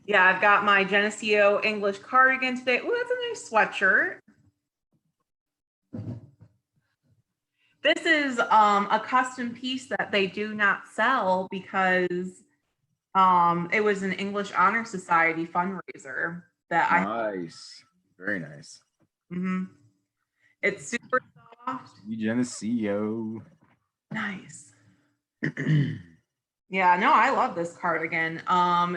Yeah, I've got my Geneseo English cardigan today. Oh, that's a nice sweatshirt. This is a custom piece that they do not sell because it was an English Honor Society fundraiser that I. Nice. Very nice. It's super soft. Geneseo. Nice. Yeah, no, I love this cardigan.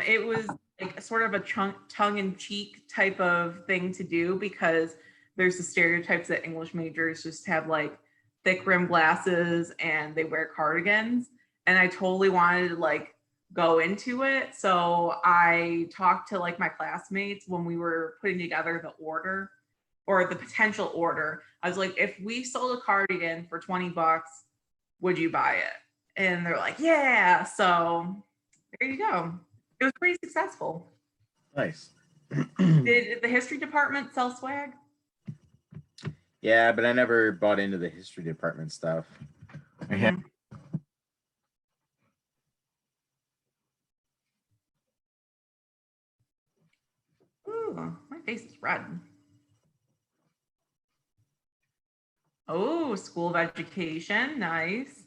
It was like sort of a tongue-in-cheek type of thing to do because there's the stereotypes that English majors just have like thick rim glasses and they wear cardigans. And I totally wanted to like go into it. So I talked to like my classmates when we were putting together the order or the potential order. I was like, if we sold a cardigan for 20 bucks, would you buy it? And they're like, yeah. So there you go. It was pretty successful. Nice. Did the history department sell swag? Yeah, but I never bought into the history department stuff. Mm-hmm. Ooh, my face is red. Oh, School of Education. Nice.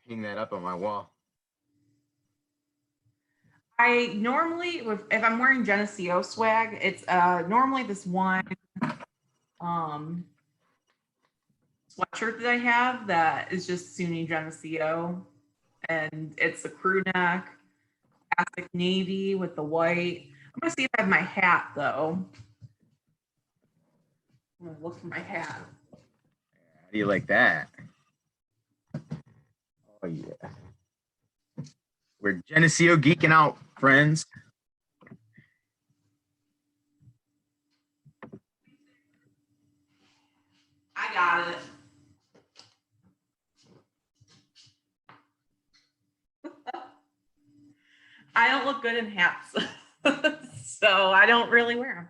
Hang that up on my wall. I normally, if I'm wearing Geneseo swag, it's normally this one sweatshirt that I have that is just SUNY Geneseo, and it's a crew neck, classic navy with the white. I'm gonna see if I have my hat though. I'm gonna look for my hat. How do you like that? Oh yeah. We're Geneseo geeking out, friends. I got it. I don't look good in hats, so I don't really wear them.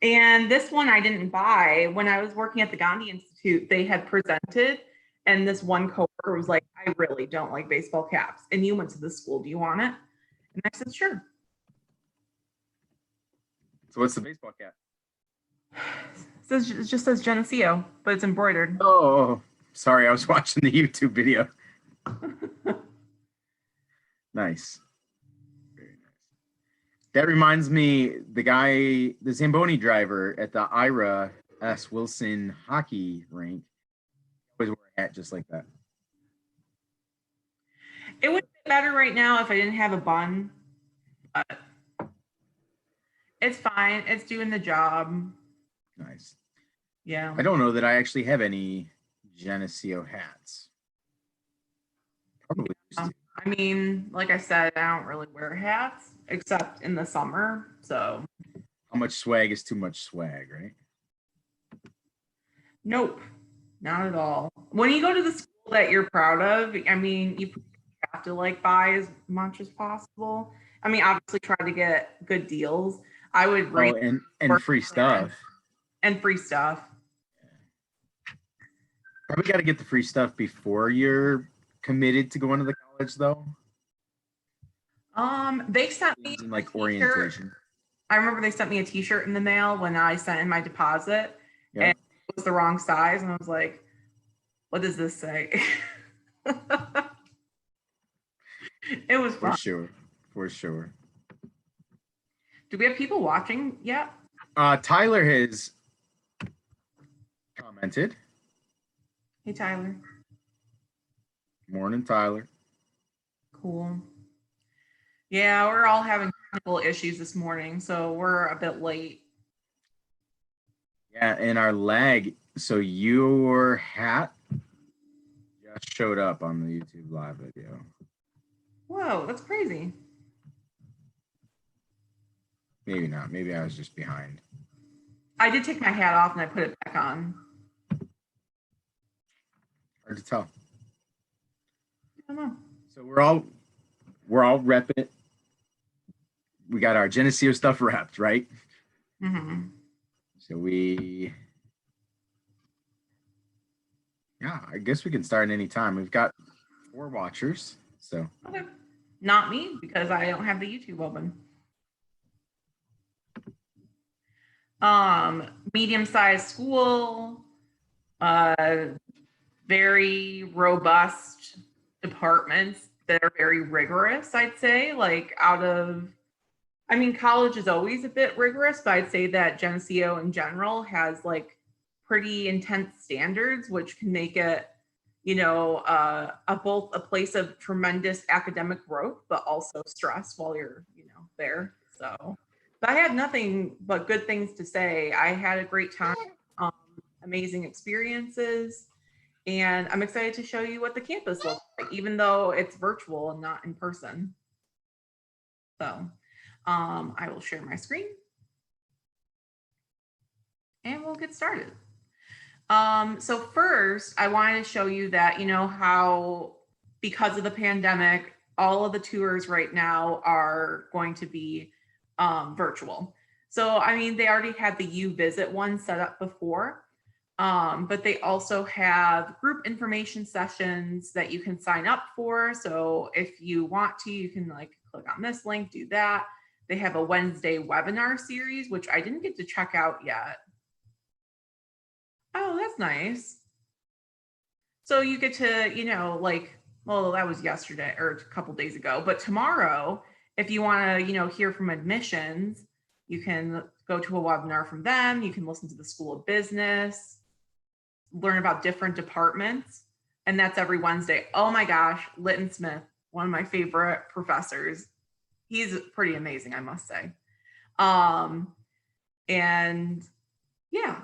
And this one I didn't buy. When I was working at the Gandhi Institute, they had presented, and this one coworker was like, I really don't like baseball caps. And you went to this school. Do you want it? And I said, sure. So what's the baseball cap? It just says Geneseo, but it's embroidered. Oh, sorry. I was watching the YouTube video. Nice. Very nice. That reminds me, the Zamboni driver at the Ira S. Wilson hockey rink always wore a hat just like that. It would be better right now if I didn't have a bun, but it's fine. It's doing the job. Nice. Yeah. I don't know that I actually have any Geneseo hats. Probably used to. I mean, like I said, I don't really wear hats except in the summer. So, How much swag is too much swag, right? nope, not at all. When you go to the school that you're proud of, I mean, you have to like buy as much as possible. I mean, obviously, try to get good deals. I would rate Oh, and free stuff. and free stuff. Probably got to get the free stuff before you're committed to going to the college, though. They sent me In like orientation. I remember they sent me a T-shirt in the mail when I sent in my deposit, Yeah. and it was the wrong size, and I was like, "What does this say?" It was For fun. sure. For sure. Do we have people watching yet? Tyler has commented. Hey, Tyler. Morning, Tyler. Cool. Yeah, we're all having technical issues this morning, so we're a bit late. Yeah, and our lag. So your hat just showed up on the YouTube live video. Whoa, that's crazy. Maybe not. Maybe I was just behind. I did take my hat off and I put it back on. Hard to tell. I don't know. So we're all repping it. We got our Geneseo stuff repped, right? Mm-hmm. So I guess we can start any time. We've got 4 watchers, so Okay. Not me, because I don't have the YouTube open. Medium-sized school, very robust departments that are very rigorous, I'd say. Like college is always a bit rigorous, but I'd say that Geneseo in general has like pretty intense standards, which can make it, both a place of tremendous academic growth, but also stress while you're, there. So, but I had nothing but good things to say. I had a great time, um, amazing experiences, and I'm excited to show you what the campus looks like, even though it's virtual and not in person. So, I will share my screen and we'll get started. So first, I wanted to show you that, how because of the pandemic, all of the tours right now are going to be virtual. So, they already had the U Visit one set up before, but they also have group information sessions that you can sign up for. So if you want to, you can like click on this link, do that. They have a Wednesday webinar series, which I didn't get to check out yet. Oh, that's nice. So you get to, well, that was yesterday or a couple days ago, but tomorrow, if you want to, hear from admissions, you can go to a webinar from them. You can listen to the School of Business, learn about different departments, and that's every Wednesday. Oh my gosh, Lytton Smith, one of my favorite professors. He's pretty amazing, I must say. And yeah,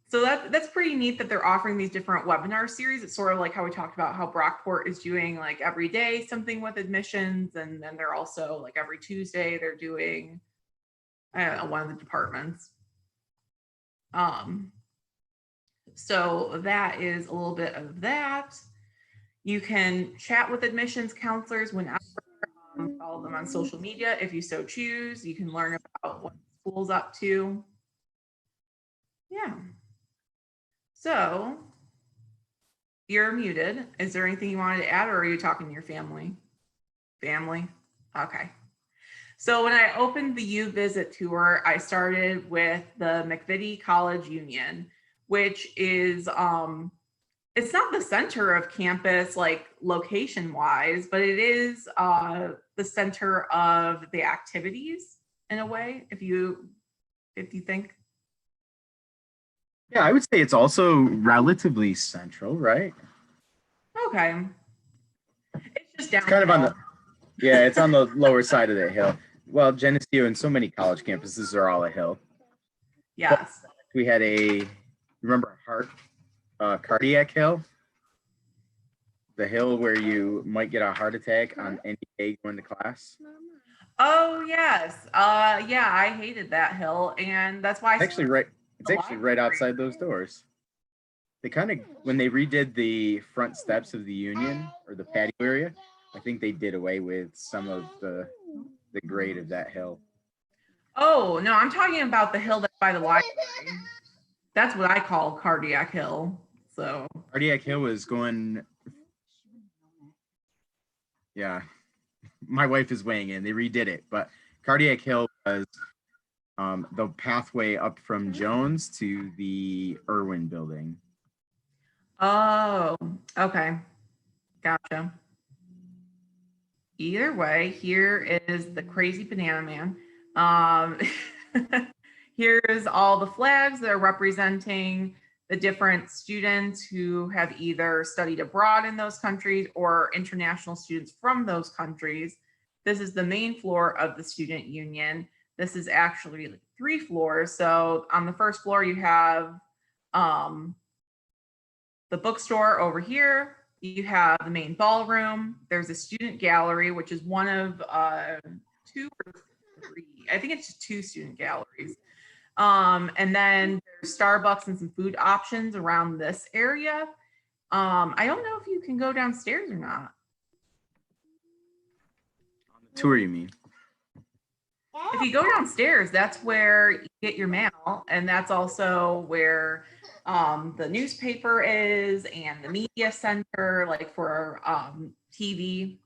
so that's pretty neat that they're offering these different webinar series. It's sort of like how we talked about how Brockport is doing like every day something with admissions, and then they're also like every Tuesday they're doing one of the departments. So that is a little bit of that. You can chat with admissions counselors whenever, follow them on social media if you so choose. You can learn about what the school's up to. Yeah. So you're muted. Is there anything you wanted to add, or are you talking to your family? Family? Okay. So when I opened the U Visit tour, I started with the McVitie College Union, which is it's not the center of campus like location wise, but it is the center of the activities in a way, if you think. Yeah, I would say it's also relatively central, right? Okay. It's just down. It's kind of on the, yeah, it's on the lower side of the hill. Well, Geneseo and so many college campuses are all a hill. Yes. We had remember cardiac hill? The hill where you might get a heart attack on any day going to class. Oh yes. Yeah, I hated that hill, and that's why It's actually right outside those doors. They kind of, when they redid the front steps of the Union or the patio area, I think they did away with some of the grade of that hill. Oh no, I'm talking about the hill that's by the library. That's what I call Cardiac Hill. So Cardiac Hill was going. Yeah, my wife is weighing in. They redid it, but Cardiac Hill was the pathway up from Jones to the Irwin building. oh, okay. Gotcha. Either way, here is the crazy banana man. Here's all the flags that are representing the different students who have either studied abroad in those countries or international students from those countries. This is the main floor of the student union. This is actually 3 floors. So on the first floor, you have the bookstore over here. You have the main ballroom. There's a student gallery, which is one of 2 or 3. I think it's just 2 student galleries. And then there's Starbucks and some food options around this area. I don't know if you can go downstairs or not. On the tour, you mean? If you go downstairs, that's where you get your mail, and that's also where the newspaper is and the media center, like for TV.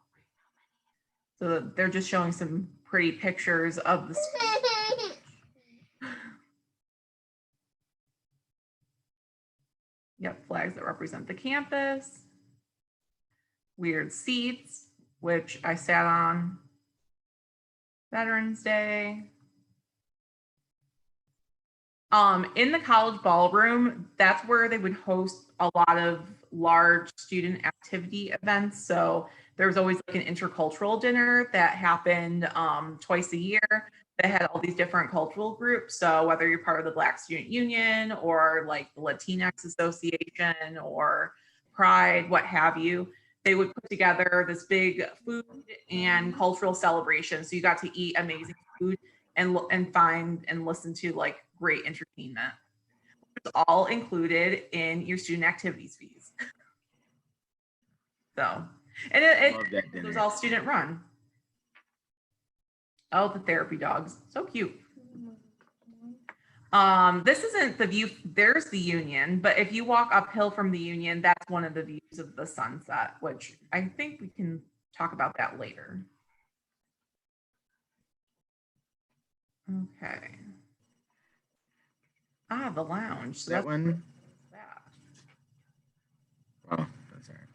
So they're just showing some pretty pictures of the space. Yep, flags that represent the campus. Weird seats, which I sat on. Veterans Day. In the college ballroom, that's where they would host a lot of large student activity events. So there was always like an intercultural dinner that happened twice a year that had all these different cultural groups. So whether you're part of the Black Student Union or like the Latinx Association or Pride, what have you, they would put together this big food and cultural celebration. So you got to eat amazing food and find and listen to like great entertainment. It's all included in your student activities fees. So, and it was all student run. Oh, the therapy dogs, so cute. This isn't the view. There's the Union, but if you walk uphill from the Union, that's one of the views of the sunset, which I think we can talk about that later. Okay. Ah, the lounge. So that one. That. Oh, that's all right.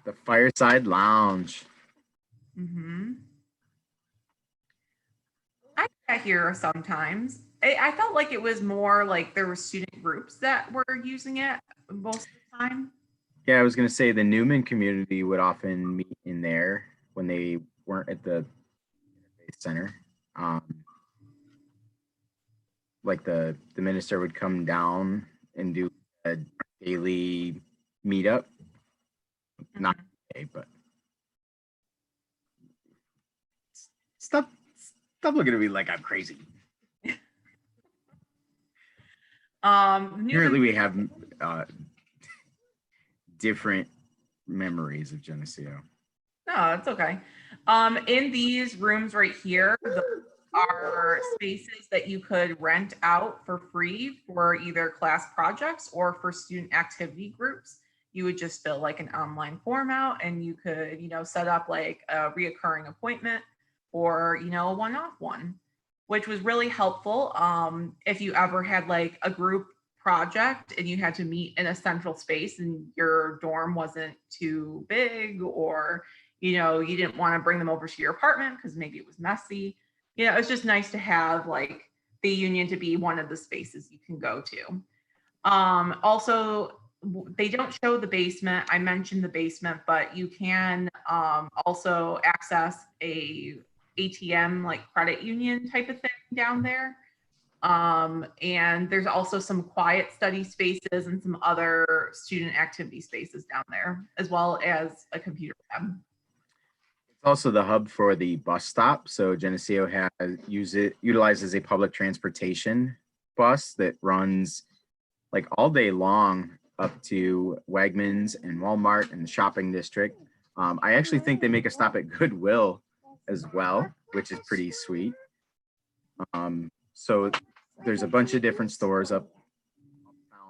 The Fireside Lounge. Mm-hmm. I get here sometimes. I felt like it was more like there were student groups that were using it most of the time. Yeah, I was going to say the Newman community would often meet in there when they weren't at the center. Like the minister would come down and do a daily meetup. Mm-hmm. Not today, but stop looking at me like I'm crazy. Apparently we have different memories of Geneseo. No, it's okay. In these rooms right here, are spaces that you could rent out for free for either class projects or for student activity groups. You would just fill like an online form out and you could, set up like a reoccurring appointment or, a one-off one, which was really helpful. If you ever had like a group project and you had to meet in a central space and your dorm wasn't too big or, you didn't want to bring them over to your apartment because maybe it was messy. It's just nice to have like the Union to be one of the spaces you can go to. Also, they don't show the basement. I mentioned the basement, but you can also access a ATM like credit union type of thing down there. And there's also some quiet study spaces and some other student activity spaces down there, as well as a computer lab. Also the hub for the bus stop. So Geneseo utilizes a public transportation bus that runs like all day long up to Wegmans and Walmart and the shopping district. I actually think they make a stop at Goodwill as well, which is pretty sweet. So there's a bunch of different stores up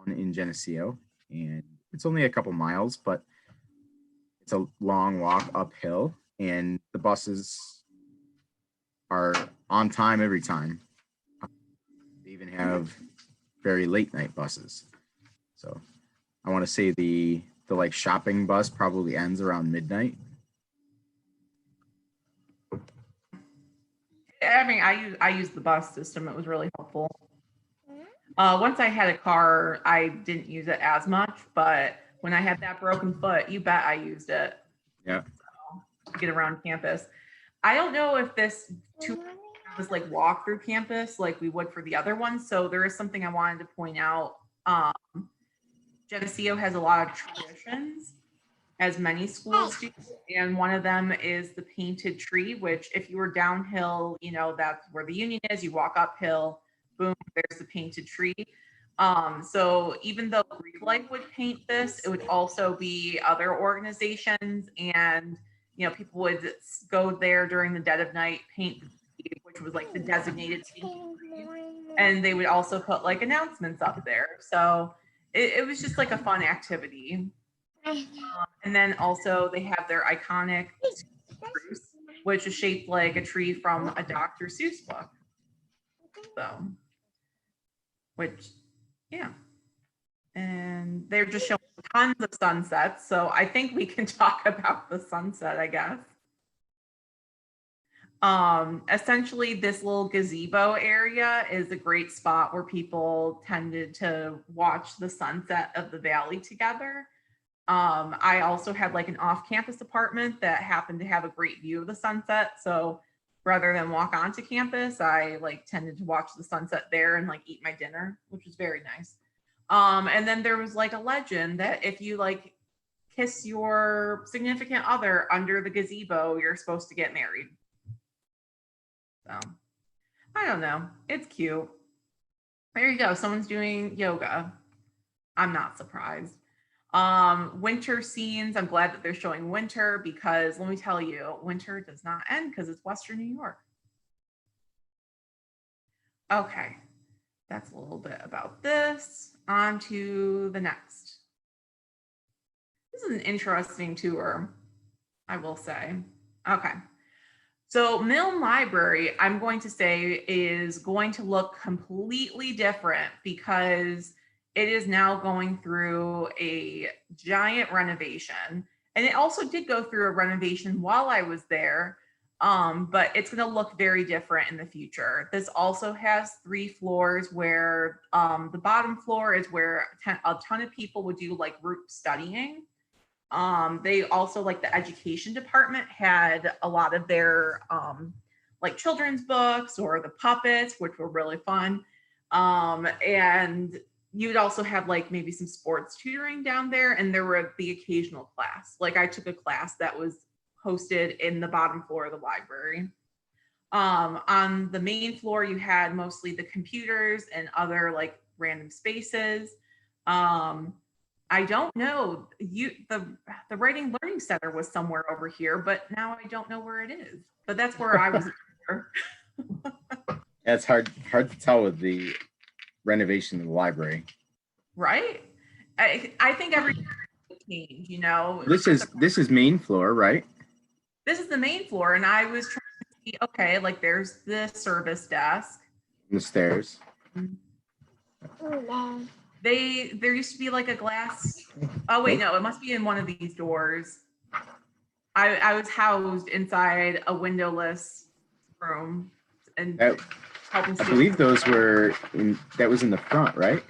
in Geneseo, and it's only a couple miles, but it's a long walk uphill. And the buses are on time every time. They even have very late night buses. So I want to say the like shopping bus probably ends around midnight. I mean, I used the bus system. It was really helpful. Once I had a car, I didn't use it as much, but when I had that broken foot, you bet I used it. Yeah. To get around campus. I don't know if this was like walk through campus like we would for the other ones. So there is something I wanted to point out. Geneseo has a lot of traditions, as many schools do, and one of them is the painted tree, which if you were downhill, that's where the Union is. You walk uphill, boom, there's the painted tree. So even though Greek Life would paint this, it would also be other organizations and people would go there during the dead of night, paint, which was like the designated and they would also put like announcements up there. So it was just like a fun activity. And then also they have their iconic spruce, which is shaped like a tree from a Dr. Seuss book. So, which, yeah. And they're just showing tons of sunsets. So I think we can talk about the sunset, I guess. Essentially this little gazebo area is a great spot where people tended to watch the sunset of the valley together. I also had like an off-campus apartment that happened to have a great view of the sunset. So rather than walk onto campus, I like tended to watch the sunset there and like eat my dinner, which was very nice. And then there was like a legend that if you like kiss your significant other under the gazebo, you're supposed to get married. So I don't know. It's cute. There you go. Someone's doing yoga. I'm not surprised. Winter scenes. I'm glad that they're showing winter because let me tell you, winter does not end because it's Western New York. Okay. That's a little bit about this. On to the next. This is an interesting tour, I will say. Okay. So Milne Library, I'm going to say, is going to look completely different because it is now going through a giant renovation. And it also did go through a renovation while I was there, but it's going to look very different in the future. This also has 3 floors where the bottom floor is where a ton of people would do like group studying. They also, like the education department had a lot of their like children's books or the puppets, which were really fun. And you'd also have like maybe some sports tutoring down there, and there were the occasional class. Like I took a class that was hosted in the bottom floor of the library. On the main floor, you had mostly the computers and other like random spaces. I don't know. The Writing Learning Center was somewhere over here, but now I don't know where it is. But that's where I was. Yeah, it's hard to tell with the renovation of the library. Right? I think every change, you know. This is main floor, right? This is the main floor, and I was trying to see, okay, like there's the service desk. The stairs. There used to be like a glass. Oh wait, no, it must be in one of these doors. I was housed inside a windowless room, and I believe those were that was in the front, right?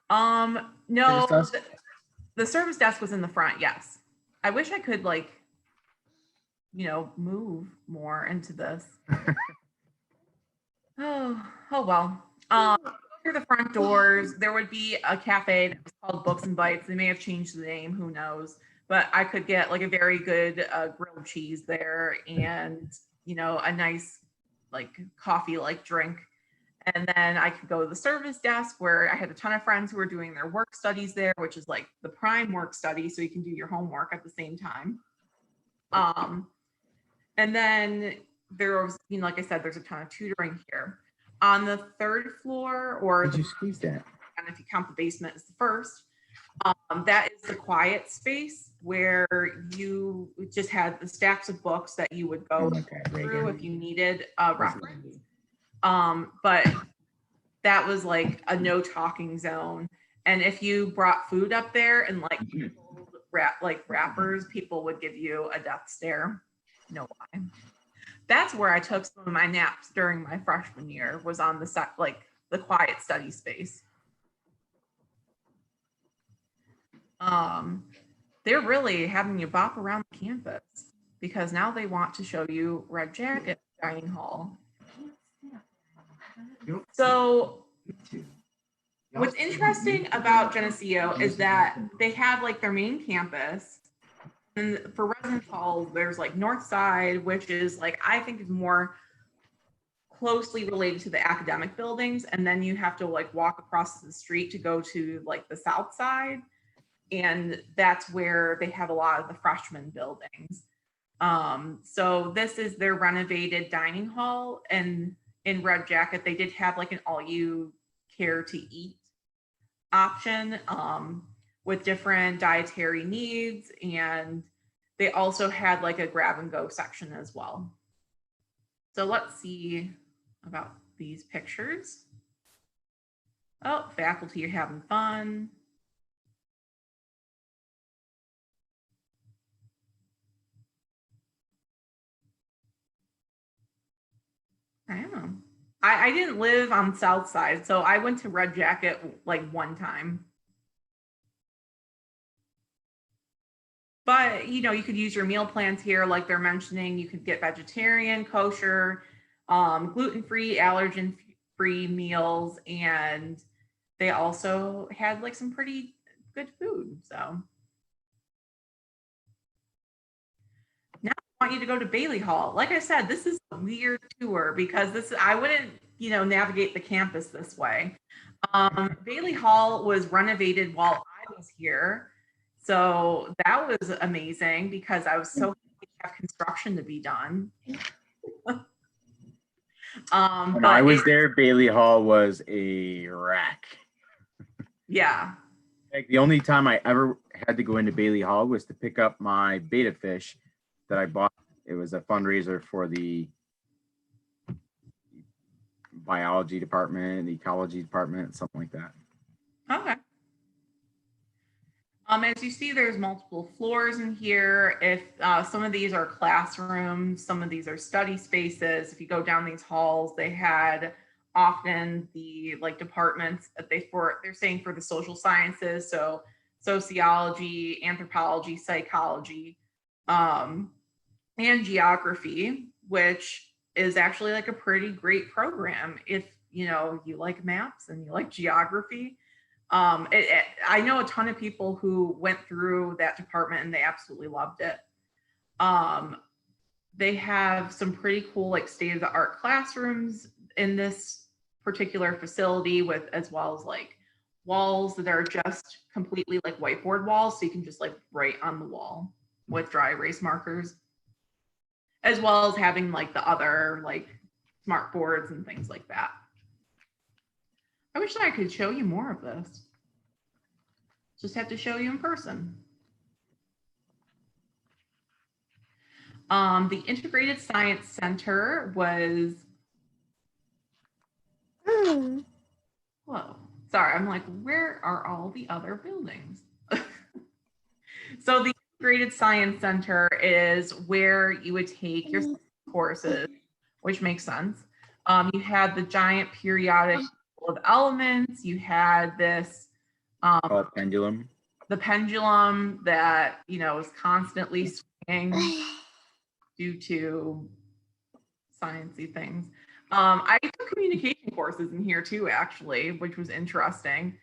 No, the service desk was in the front. Yes, I wish I could like, you know, move more into this. oh well. Through the front doors, there would be a cafe that was called Books and Bites. They may have changed the name, who knows? But I could get like a very good grilled cheese there, and you know, a nice like coffee like drink. And then I could go to the service desk where I had a ton of friends who were doing their work studies there, which is like the prime work study, so you can do your homework at the same time. And then there was, you know, like I said, there's a ton of tutoring here. On the 3rd floor, or did you squeeze that? And if you count the basement as the first, that is the quiet space where you just had the stacks of books that you would go through if you needed a reference. But that was like a no talking zone. And if you brought food up there and like wrappers, people would give you a death stare. No lie. That's where I took some of my naps during my freshman year, was on the set, like the quiet study space. They're really having you bop around the campus because now they want to show you Red Jacket dining hall. So what's interesting about Geneseo is that they have like their main campus. And for residence halls, there's like North Side, which is like, I think is more closely related to the academic buildings. And then you have to like walk across the street to go to like the South Side. And that's where they have a lot of the freshman buildings. So this is their renovated dining hall. And in Red Jacket, they did have like an all you care to eat option. with different dietary needs, and they also had like a grab and go section as well. So let's see about these pictures. Oh, faculty are having fun. I don't know. I didn't live on South Side, so I went to Red Jacket like one time. But you know, you could use your meal plans here, like they're mentioning. You could get vegetarian, kosher, gluten-free, allergen-free meals, and they also had like some pretty good food. So now I want you to go to Bailey Hall. Like I said, this is a weird tour because this I wouldn't, you know, navigate the campus this way. Bailey Hall was renovated while I was here. So that was amazing because I was so happy to have construction to be done. When I was there, Bailey Hall was a wreck. Yeah. Like the only time I ever had to go into Bailey Hall was to pick up my betta fish that I bought. It was a fundraiser for the biology department, the ecology department, something like that. Okay. As you see, there's multiple floors in here. If some of these are classrooms, some of these are study spaces. If you go down these halls, they had often the like departments that they're saying for the social sciences, so sociology, anthropology, psychology, and geography, which is actually like a pretty great program if you know you like maps and you like geography. I know a ton of people who went through that department and they absolutely loved it. They have some pretty cool, like state of the art classrooms in this particular facility, with as well as like walls that are just completely like whiteboard walls, so you can just like write on the wall with dry erase markers, as well as having like the other like smart boards and things like that. I wish I could show you more of this. Just have to show you in person. The Integrated Science Center was, whoa, sorry, I'm like, where are all the other buildings? So the Integrated Science Center is where you would take your courses, which makes sense. You had the giant periodic of elements. You had this Pendulum. The pendulum that you know is constantly swinging due to sciencey things. I took communication courses in here too, actually, which was interesting.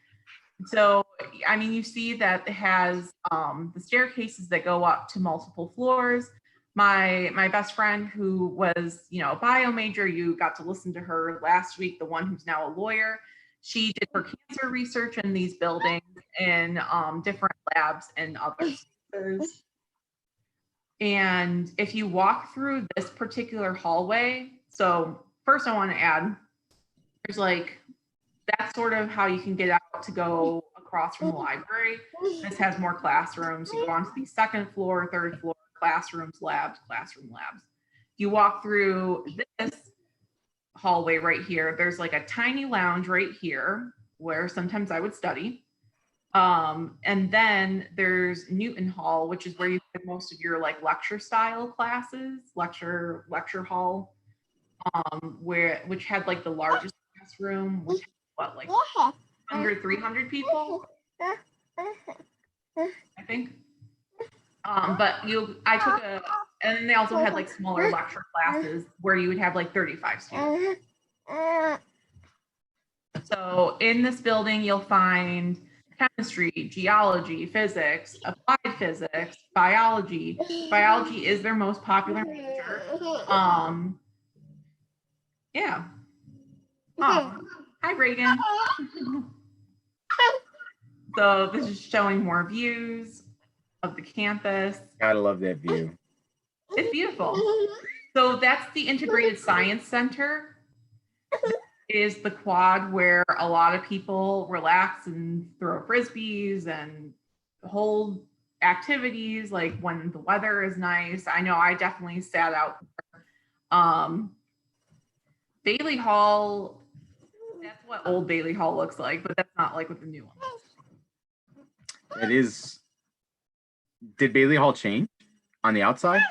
So, I mean, you see that it has the staircases that go up to multiple floors. My best friend who was, you know, a bio major, you got to listen to her last week, the one who's now a lawyer. She did her cancer research in these buildings in different labs and other spaces. And if you walk through this particular hallway, so first I want to add, there's like, that's sort of how you can get out to go across from the library. This has more classrooms. You go onto the second floor, third floor, classrooms, labs, classroom labs. You walk through this hallway right here. There's like a tiny lounge right here where sometimes I would study. And then there's Newton Hall, which is where you get most of your like lecture style classes, lecture hall, which had like the largest classroom, which had, what, like 100, 300 people, I think. But I took and then they also had like smaller lecture classes where you would have like 35 students. So in this building, you'll find chemistry, geology, physics, applied physics, biology. Biology is their most popular major. Yeah. Oh, hi, Reagan. So this is showing more views of the campus. Gotta love that view. It's beautiful. So that's the Integrated Science Center. Is the quad where a lot of people relax and throw frisbees and hold activities like when the weather is nice. I know I definitely sat out. Bailey Hall, that's what old Bailey Hall looks like, but that's not like what the new one looks. It is. Did Bailey Hall change on the outside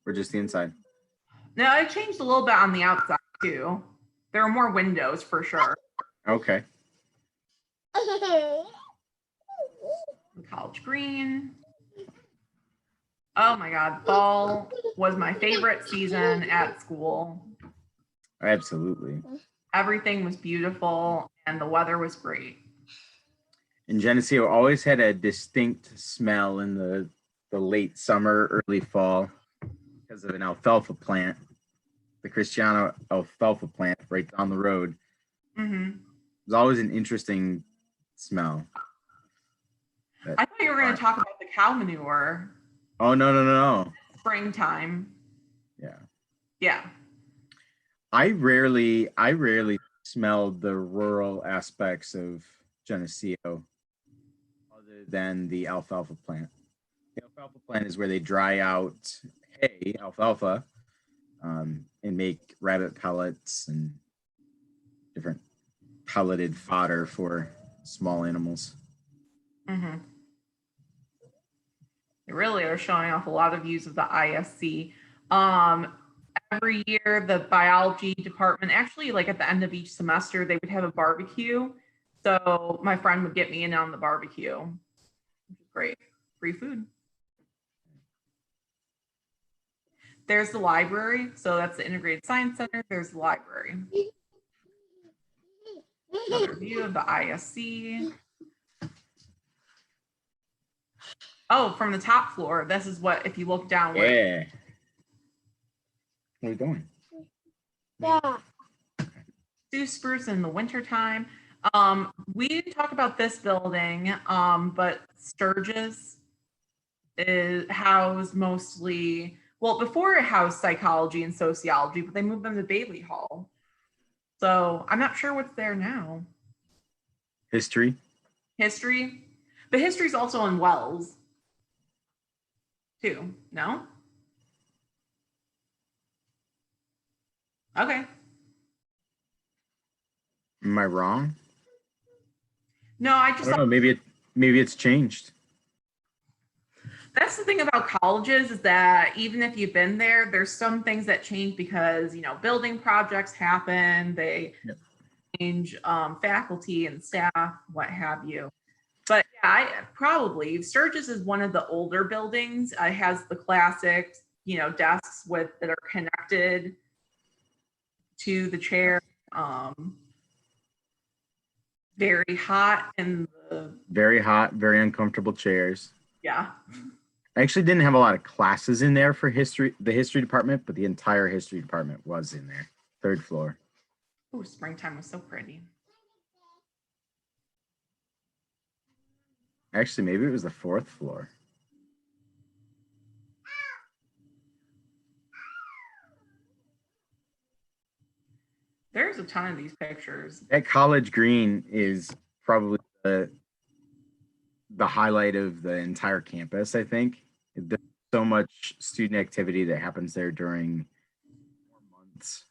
or just the inside? No, it changed a little bit on the outside too. There are more windows for sure. Okay. The college green. Oh my God, fall was my favorite season at school. Absolutely. Everything was beautiful and the weather was great. And Geneseo always had a distinct smell in the late summer, early fall because of an alfalfa plant, the Cristiano alfalfa plant right down the road. Mm-hmm. It was always an interesting smell. I thought you were going to talk about the cow manure. Oh, no. Springtime. Yeah. Yeah. I rarely smelled the rural aspects of Geneseo other than the alfalfa plant. The alfalfa plant is where they dry out hay, alfalfa, and make rabbit pellets and different pelleted fodder for small animals. Mm-hmm. They really are showing off a lot of views of the ISC. Every year, the biology department, actually, like at the end of each semester, they would have a barbecue. So my friend would get me in on the barbecue, which is great. Free food. There's the library. So that's the Integrated Science Center. There's the library. Another view of the ISC. Oh, from the top floor, this is what, if you look down. Yeah. Where are we going? Yeah. Spruce in the wintertime. We talk about this building, but Sturgis is housed mostly, well, before it housed psychology and sociology, but they moved them to Bailey Hall. So I'm not sure what's there now. History. But history's also in Wells too, no? Okay. Am I wrong? No, I just don't know. Maybe it's changed. That's the thing about colleges, is that even if you've been there, there's some things that change because, building projects happen, they change faculty and staff, what have you. But yeah, Sturgis is one of the older buildings. It has the classic, desks that are connected to the chair. Very hot and very hot, very uncomfortable chairs. Yeah. I actually didn't have a lot of classes in there for the history department, but the entire history department was in there. 3rd floor. Oh, springtime was so pretty. Actually, maybe it was the 4th floor. There's a ton of these pictures. That college green is probably the highlight of the entire campus, I think. There's so much student activity that happens there during 4 months.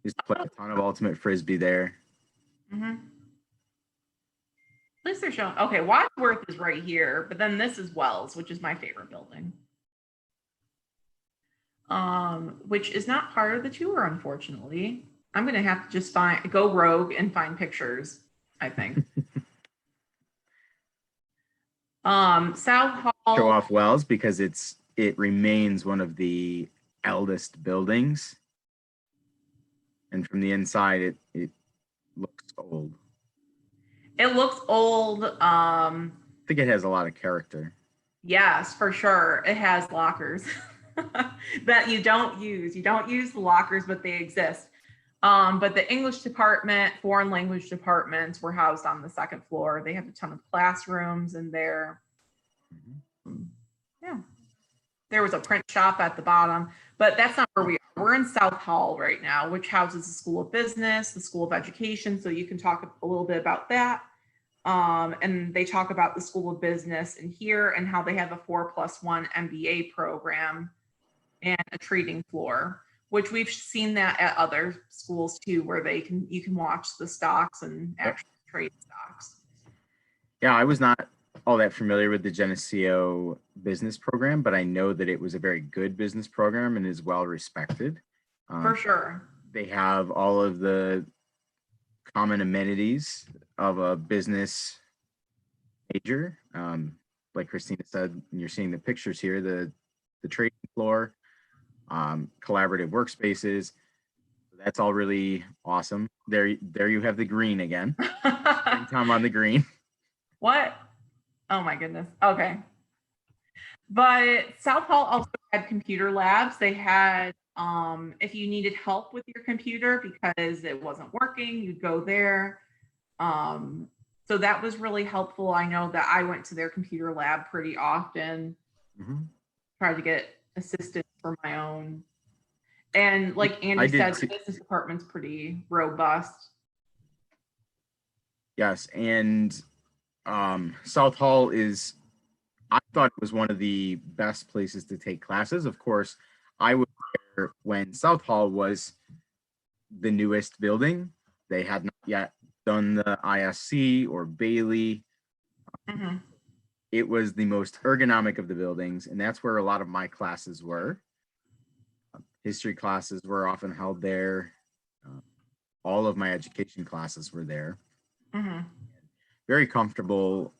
Used to play a ton of ultimate frisbee there. Mm-hmm. At least they're showing. Okay, Wadsworth is right here, but then this is Wells, which is my favorite building. Which is not part of the tour, unfortunately. I'm gonna have to just go rogue and find pictures, I think. South Hall. Show off Wells because it remains one of the eldest buildings. And from the inside, it looks old. It looks old. I think it has a lot of character. Yes, for sure. It has lockers that you don't use. You don't use the lockers, but they exist. But the English department, foreign language departments were housed on the 2nd floor. They have a ton of classrooms in there. Yeah. There was a print shop at the bottom, but that's not where we are. We're in South Hall right now, which houses the School of Business, the School of Education. So you can talk a little bit about that. And they talk about the School of Business in here and how they have a 4+1 MBA program and a trading floor, which we've seen that at other schools too, where you can watch the stocks and actually trade stocks. Yeah, I was not all that familiar with the Geneseo business program, but I know that it was a very good business program and is well respected. For sure. They have all of the common amenities of a business major. Like Christina said, and you're seeing the pictures here, the trading floor, collaborative workspaces. That's all really awesome. There you have the green again. Tom on the green. What? Oh my goodness. Okay. But South Hall also had computer labs. They had, if you needed help with your computer because it wasn't working, you'd go there. So that was really helpful. I know that I went to their computer lab pretty often, tried to get assistance for my own. And like Andy said, the business department's pretty robust. Yes, and South Hall I thought it was one of the best places to take classes. Of course, I was there when South Hall was the newest building. They had not yet done the ISC or Bailey. It was the most ergonomic of the buildings, and that's where a lot of my classes were. History classes were often held there. All of my education classes were there. Very comfortable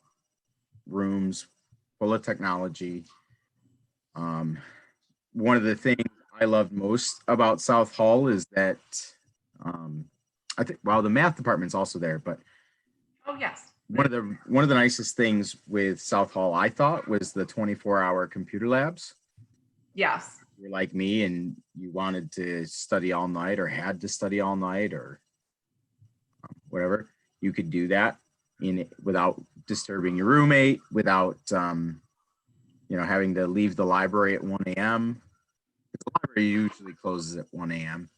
rooms, full of technology. One of the things I loved most about South Hall is that I think, well, the math department's also there, but oh yes, one of the nicest things with South Hall, I thought, was the 24-hour computer labs. Yes. If you're like me and you wanted to study all night or had to study all night or whatever, you could do that without disturbing your roommate, without having to leave the library at 1 a.m. The library usually closes at 1 a.m.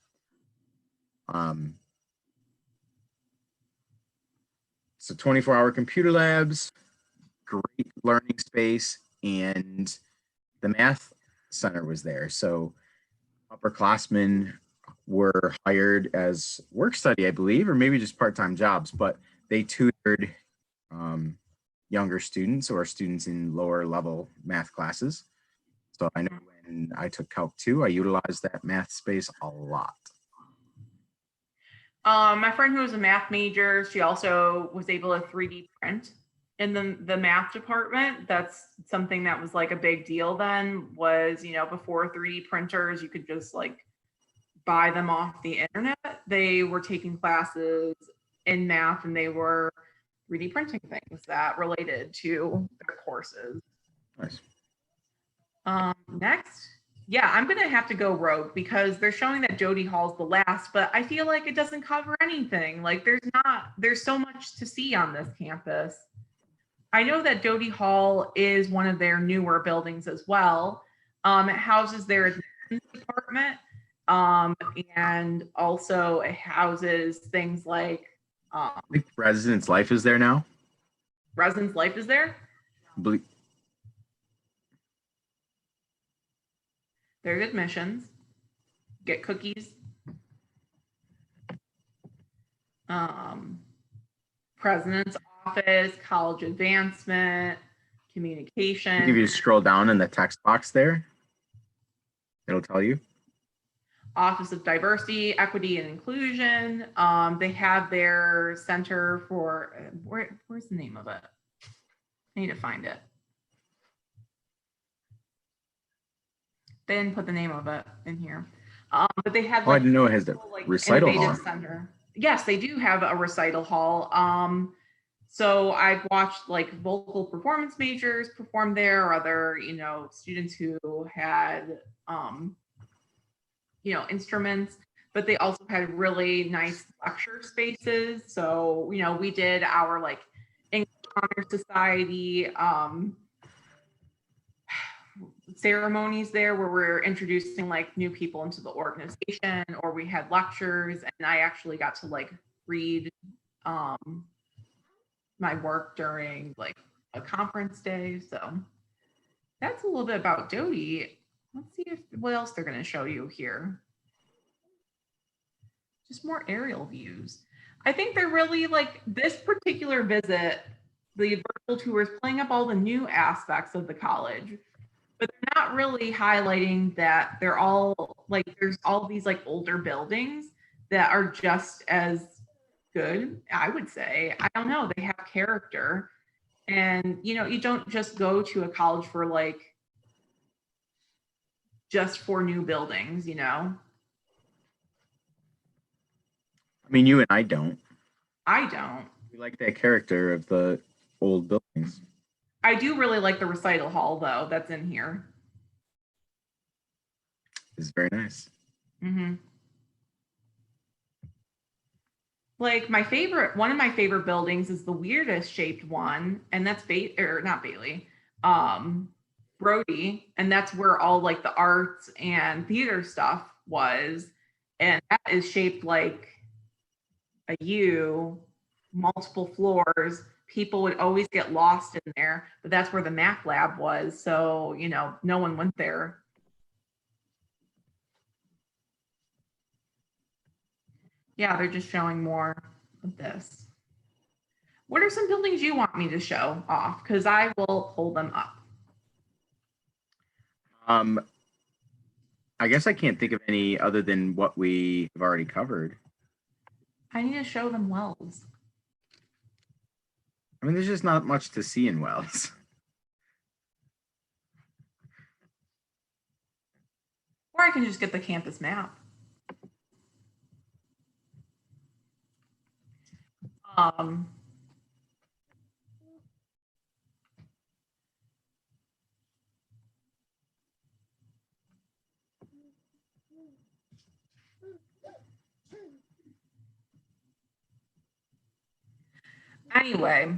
So 24-hour computer labs, great learning space, and the math center was there. So upperclassmen were hired as work study, I believe, or maybe just part-time jobs, but they tutored younger students or students in lower level math classes. So I know when I took Calc 2, I utilized that math space a lot. My friend who was a math major, she also was able to 3D print in the math department. That's something that was like a big deal then, was, before 3D printers, you could just like buy them off the internet. They were taking classes in math and they were 3D printing things that related to their courses. Nice. Next. Yeah, I'm going to have to go rogue because they're showing that Jody Hall's the last, but I feel like it doesn't cover anything. Like there's so much to see on this campus. I know that Jody Hall is one of their newer buildings as well. It houses their department. And also it houses things like I think Residence Life is there now. Residence Life is there? There's admissions. Get cookies. President's office, college advancement, communication. If you scroll down in the text box there, it'll tell you. Office of Diversity, Equity, and Inclusion. They have their center for, where's the name of it? I need to find it. They didn't put the name of it in here. But they have I didn't know it has the recital hall. Center. Yes, they do have a recital hall. So I've watched like vocal performance majors perform there, or other, students who had instruments, but they also had really nice lecture spaces. So, we did our like English Honor Society ceremonies there where we're introducing like new people into the organization, or we had lectures, and I actually got to like read my work during like a conference day. So that's a little bit about Doty. Let's see what else they're going to show you here. Just more aerial views. I think they're really like this particular visit, the virtual tour is playing up all the new aspects of the college, but they're not really highlighting that they're all like there's all these like older buildings that are just as good, I would say. I don't know, they have character. And you don't just go to a college for like just for new buildings. I mean, you and I don't. I don't. We like that character of the old buildings. I do really like the recital hall though that's in here. It's very nice. Mm-hmm. Like one of my favorite buildings is the weirdest shaped one, and that's not Bailey, Brody, and that's where all like the arts and theater stuff was, and that is shaped like a U, multiple floors. People would always get lost in there, but that's where the Mac lab was, so no one went there. Yeah, they're just showing more of this. What are some buildings you want me to show off? Because I will hold them up. I guess I can't think of any other than what we have already covered. I need to show them Wells. I mean, there's just not much to see in Wells. Or I can just get the campus map. Anyway,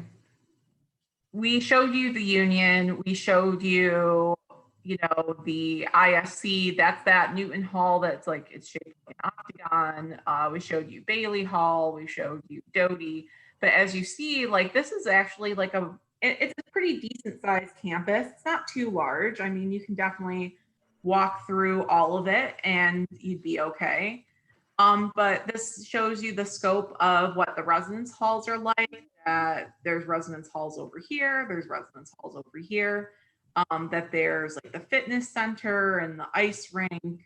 we showed you the Union. We showed you, the ISC. That's that Newton Hall. That's like it's shaped like an octagon. We showed you Bailey Hall. We showed you Doty. But as you see, like this is actually like it's a pretty decent sized campus. It's not too large. I mean, you can definitely walk through all of it and you'd be okay. But this shows you the scope of what the residence halls are like. There's residence halls over here. There's residence halls over here. That there's like the fitness center and the ice rink.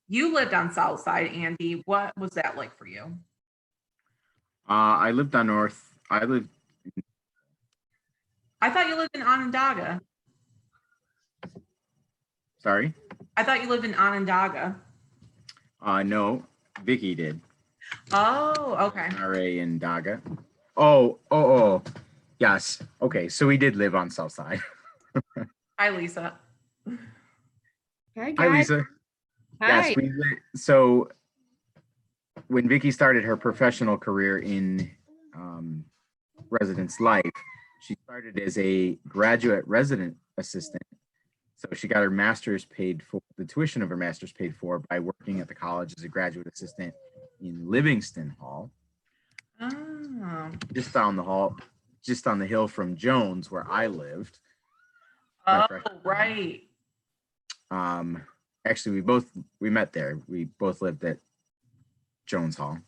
You lived on South Side, Andy. What was that like for you? I lived on North. I thought you lived in Onondaga. Sorry? I thought you lived in Onondaga. No, Vicky did. Oh, okay. RA in Daga. Oh. Yes. Okay, so we did live on South Side. Hi, Lisa. Hi, guys. Hi, Lisa. Hi. Yes, so when Vicky started her professional career in residence life, she started as a graduate resident assistant. So she got her master's paid for, the tuition of her master's paid for by working at the college as a graduate assistant in Livingston Hall. Oh. Just down the hill from Jones, where I lived. Oh, right. Actually, we met there. We both lived at Jones Hall.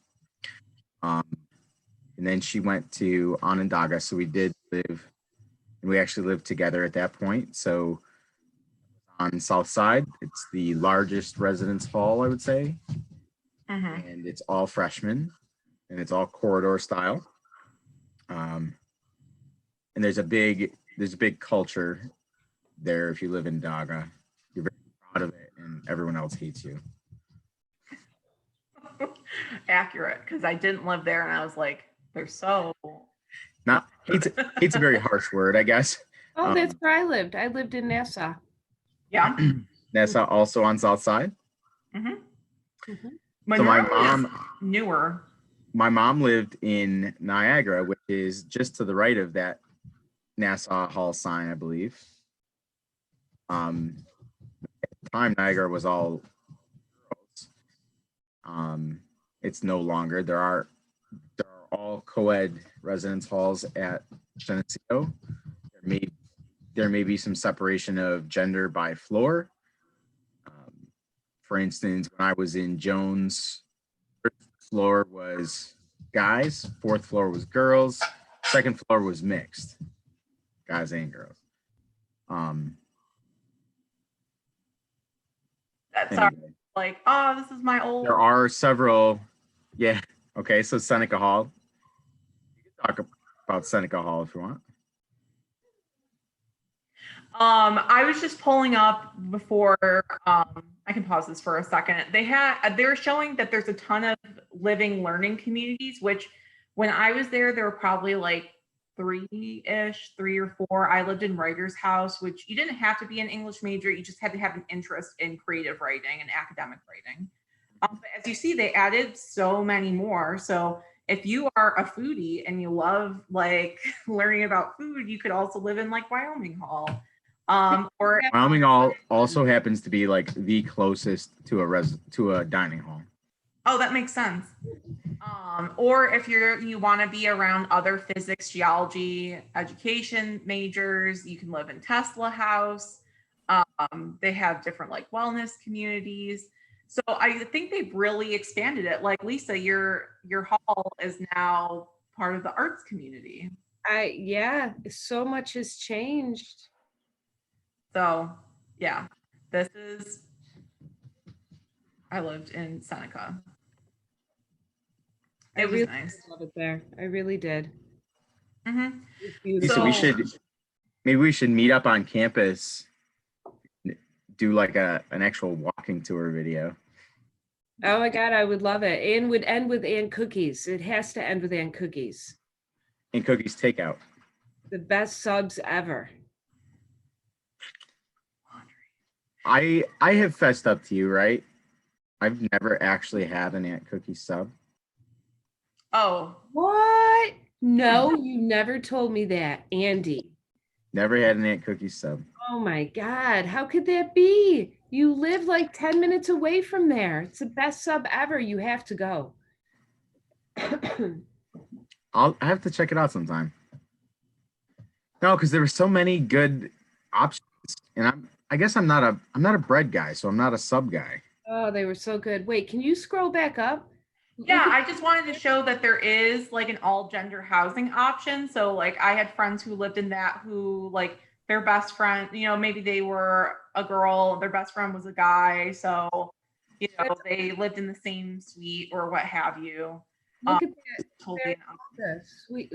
And then she went to Onondaga, so we did live, and we actually lived together at that point. So on South Side, it's the largest residence hall, I would say. Mm-hmm. And it's all freshmen, and it's all corridor style. And there's a big culture there. If you live in Daga, you're very proud of it, and everyone else hates you. Accurate, because I didn't live there, and I was like, they're so not hate's a very harsh word, I guess. Oh, that's where I lived. I lived in Nassau. Yeah. Nassau also on South Side. Mm-hmm. Mm-hmm. So my mom newer. My mom lived in Niagara, which is just to the right of that Nassau Hall sign, I believe. At the time, Niagara was all girls. It's no longer. There are all co-ed residence halls at Geneseo. There may be some separation of gender by floor. For instance, when I was in Jones, first floor was guys, fourth floor was girls, second floor was mixed, guys and girls. That's Anyway, like, oh, this is my old. there are several. Yeah. Okay. So Seneca Hall. You can talk about Seneca Hall if you want. I was just pulling up before. I can pause this for a second. They're showing that there's a ton of living learning communities, which when I was there were probably like three or four. I lived in Writer's House, which you didn't have to be an English major. You just had to have an interest in creative writing and academic writing. But as you see, they added so many more. So if you are a foodie and you love like learning about food, you could also live in like Wyoming Hall. Or Wyoming also happens to be like the closest to a dining hall. oh, that makes sense. Or if you want to be around other physics, geology, education majors, you can live in Tesla House. They have different like wellness communities. So I think they've really expanded it. Like Lisa, your hall is now part of the arts community. Yeah, so much has changed. So yeah, I lived in Seneca. It was really nice. love it there. I really did. Mm-hmm. It's beautiful. So maybe we should meet up on campus, do like an actual walking tour video. Oh my God, I would love it. And would end with and cookies. It has to end with and cookies. And cookies takeout. The best subs ever. I have fessed up to you, right? I've never actually had an Aunt Cookie sub. Oh, What? No, you never told me that, Andy. Never had an Aunt Cookie sub. Oh my God, how could that be? You live like 10 minutes away from there. It's the best sub ever. You have to go. I have to check it out sometime. No, because there were so many good options, and I guess I'm not a bread guy, so I'm not a sub guy. Oh, they were so good. Wait, can you scroll back up? yeah, I just wanted to show that there is like an all gender housing option. So like I had friends who lived in that who like their best friend, maybe they were a girl, their best friend was a guy. So, they lived in the same suite or what have you. Look at that. Totally The suite.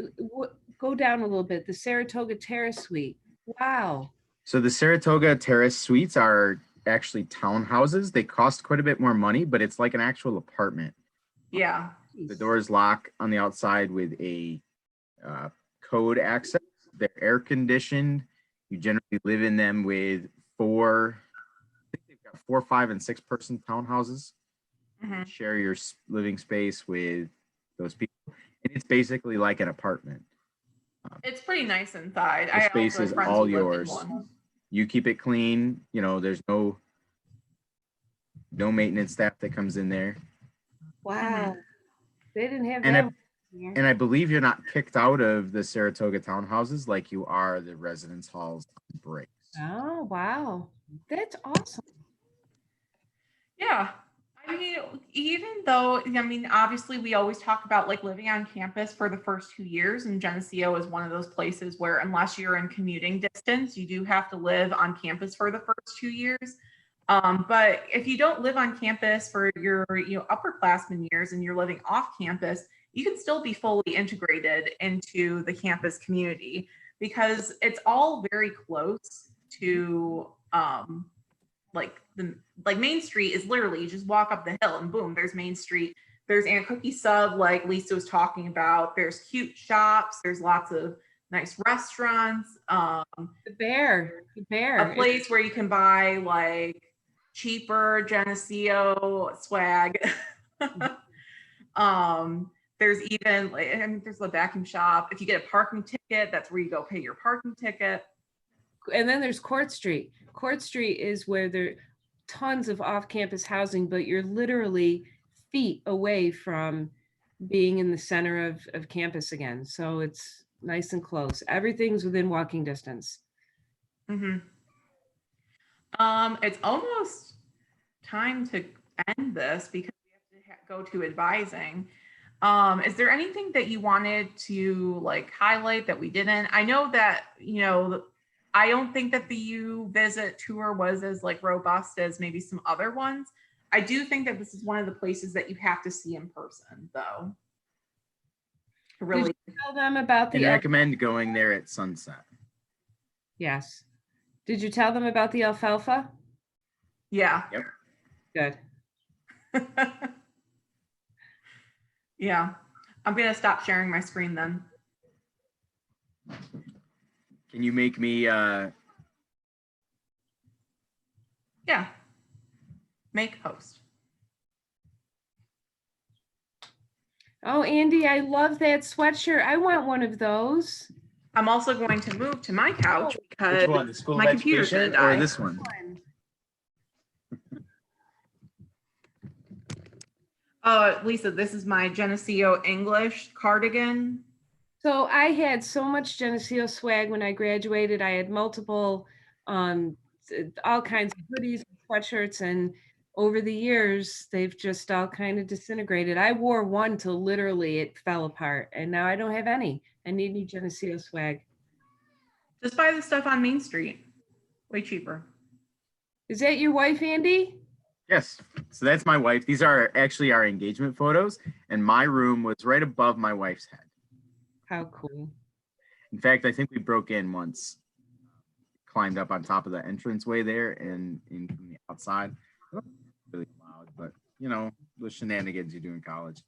Go down a little bit. The Saratoga Terrace suite. Wow. So the Saratoga Terrace suites are actually townhouses. They cost quite a bit more money, but it's like an actual apartment. Yeah. The doors lock on the outside with a code access. They're air conditioned. You generally live in them with I think they've got 4, 5, and 6 person townhouses. Mm-hmm. Share your living space with those people. And it's basically like an apartment. It's pretty nice inside. The space is all yours. You keep it clean. There's no maintenance staff that comes in there. Wow. They didn't have And that. And I believe you're not kicked out of the Saratoga townhouses like you are the residence halls breaks. Oh, wow. That's awesome. Yeah. I mean, even though, obviously we always talk about like living on campus for the first 2 years, and Geneseo is one of those places where unless you're in commuting distance, you do have to live on campus for the first 2 years. But if you don't live on campus for your upperclassmen years and you're living off campus, you can still be fully integrated into the campus community because it's all very close to Main Street is literally you just walk up the hill and boom, there's Main Street. There's Aunt Cookie Sub, like Lisa was talking about. There's cute shops. There's lots of nice restaurants. The bear. A place where you can buy like cheaper Geneseo swag. There's even there's a vacuum shop. If you get a parking ticket, that's where you go pay your parking ticket. And then there's Court Street. Court Street is where there are tons of off-campus housing, but you're literally feet away from being in the center of campus again. So it's nice and close. Everything's within walking distance. Mm-hmm. It's almost time to end this because we have to go to advising. Is there anything that you wanted to like highlight that we didn't? I know that, I don't think that the U Visit tour was as like robust as maybe some other ones. I do think that this is one of the places that you have to see in person, though. Really. Did you tell them about I the recommend going there at sunset. Yes. Did you tell them about the alfalfa? Yeah. Yep. Good. Yeah. I'm going to stop sharing my screen then. Can you make me Yeah. Make host. Oh, Andy, I love that sweatshirt. I want one of those. I'm also going to move to my couch because which one? The School my of computer's Education gonna or die. this one? Lisa, this is my Geneseo English cardigan. So I had so much Geneseo swag when I graduated. I had multiple, all kinds of hoodies and sweatshirts, and over the years, they've just all kind of disintegrated. I wore one till literally it fell apart, and now I don't have any. I need new Geneseo swag. Just buy the stuff on Main Street. Way cheaper. Is that your wife, Andy? Yes. So that's my wife. These are actually our engagement photos, and my room was right above my wife's head. How cool. In fact, I think we broke in once, climbed up on top of the entranceway there and in from the outside. Really loud, but the shenanigans you do in college.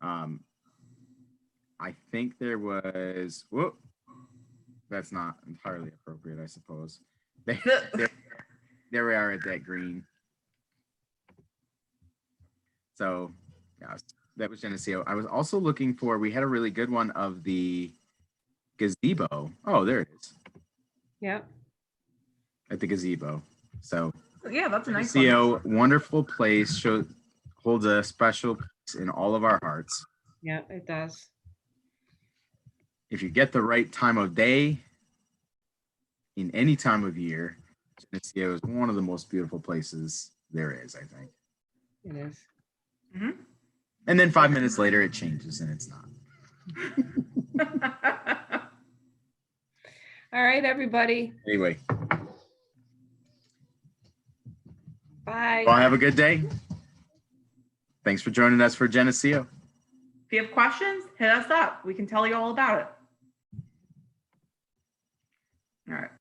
I think there was, whoop, that's not entirely appropriate, I suppose. There we are at that green. So, yeah, that was Geneseo. I was also looking for, we had a really good one of the gazebo. Oh, there it is. Yep. At the gazebo. So, yeah, that's a nice one. Geneseo, wonderful place, holds a special place in all of our hearts. Yeah, it does. If you get the right time of day, in any time of year, Geneseo is one of the most beautiful places there is, I think. It is. Mm-hmm. And then 5 minutes later, it changes and it's not. All right, everybody. Anyway, Bye. well, have a good day. Thanks for joining us for Geneseo. If you have questions, hit us up. We can tell you all about it. All right.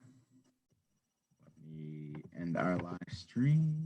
Let me end our live stream.